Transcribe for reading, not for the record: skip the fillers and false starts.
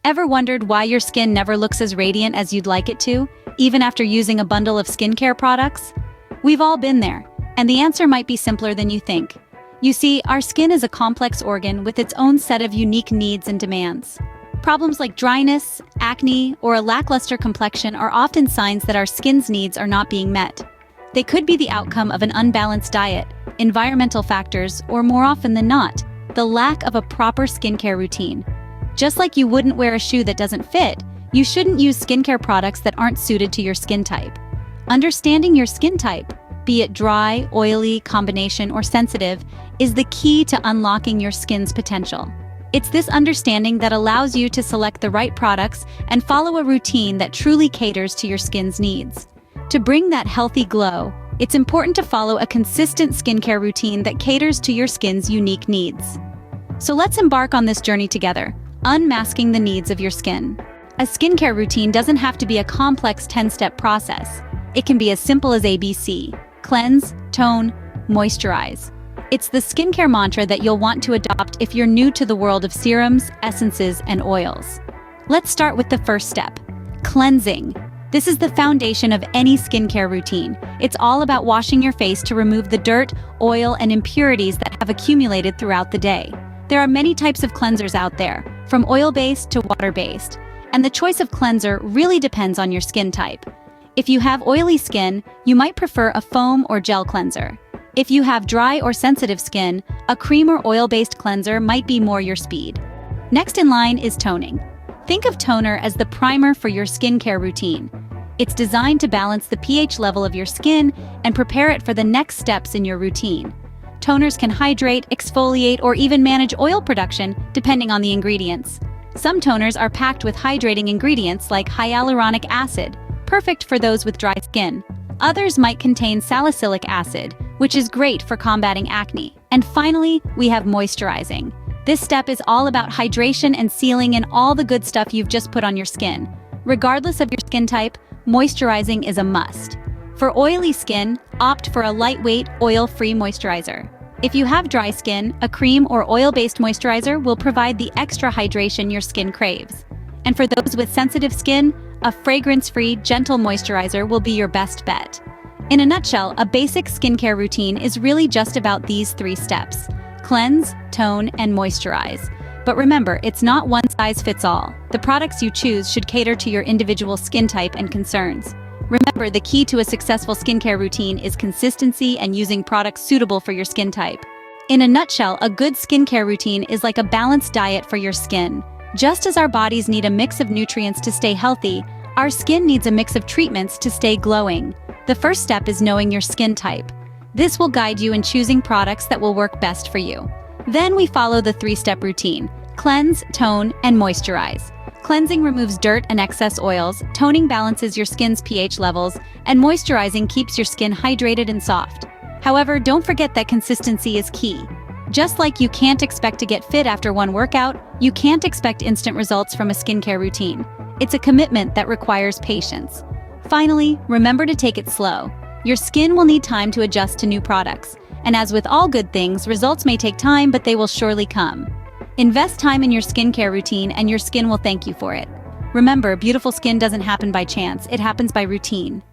Ever wondered why your skin never looks as radiant as you'd like it to, even after using a bundle of skincare products? We've all been there, and the answer might be simpler than you think. You see, our skin is a complex organ with its own set of unique needs and demands. Problems like dryness, acne, or a lackluster complexion are often signs that our skin's needs are not being met. They could be the outcome of an unbalanced diet, environmental factors, or more often than not, the lack of a proper skincare routine. Just like you wouldn't wear a shoe that doesn't fit, you shouldn't use skincare products that aren't suited to your skin type. Understanding your skin type, be it dry, oily, combination, or sensitive, is the key to unlocking your skin's potential. It's this understanding that allows you to select the right products and follow a routine that truly caters to your skin's needs. To bring that healthy glow, it's important to follow a consistent skincare routine that caters to your skin's unique needs. So let's embark on this journey together, unmasking the needs of your skin. A skincare routine doesn't have to be a complex 10-step process. It can be as simple as ABC: cleanse, tone, moisturize. It's the skincare mantra that you'll want to adopt if you're new to the world of serums, essences, and oils. Let's start with the first step: cleansing. This is the foundation of any skincare routine. It's all about washing your face to remove the dirt, oil, and impurities that have accumulated throughout the day. There are many types of cleansers out there, from oil-based to water-based, and the choice of cleanser really depends on your skin type. If you have oily skin, you might prefer a foam or gel cleanser. If you have dry or sensitive skin, a cream or oil-based cleanser might be more your speed. Next in line is toning. Think of toner as the primer for your skincare routine. It's designed to balance the pH level of your skin and prepare it for the next steps in your routine. Toners can hydrate, exfoliate, or even manage oil production, depending on the ingredients. Some toners are packed with hydrating ingredients like hyaluronic acid, perfect for those with dry skin. Others might contain salicylic acid, which is great for combating acne. And finally, we have moisturizing. This step is all about hydration and sealing in all the good stuff you've just put on your skin. Regardless of your skin type, moisturizing is a must. For oily skin, opt for a lightweight, oil-free moisturizer. If you have dry skin, a cream or oil-based moisturizer will provide the extra hydration your skin craves. And for those with sensitive skin, a fragrance-free, gentle moisturizer will be your best bet. In a nutshell, a basic skincare routine is really just about these 3 steps: cleanse, tone, and moisturize. But remember, it's not one size fits all. The products you choose should cater to your individual skin type and concerns. Remember, the key to a successful skincare routine is consistency and using products suitable for your skin type. In a nutshell, a good skincare routine is like a balanced diet for your skin. Just as our bodies need a mix of nutrients to stay healthy, our skin needs a mix of treatments to stay glowing. The first step is knowing your skin type. This will guide you in choosing products that will work best for you. Then we follow the 3-step routine: cleanse, tone, and moisturize. Cleansing removes dirt and excess oils, toning balances your skin's pH levels, and moisturizing keeps your skin hydrated and soft. However, don't forget that consistency is key. Just like you can't expect to get fit after one workout, you can't expect instant results from a skincare routine. It's a commitment that requires patience. Finally, remember to take it slow. Your skin will need time to adjust to new products. And as with all good things, results may take time, but they will surely come. Invest time in your skincare routine and your skin will thank you for it. Remember, beautiful skin doesn't happen by chance, it happens by routine.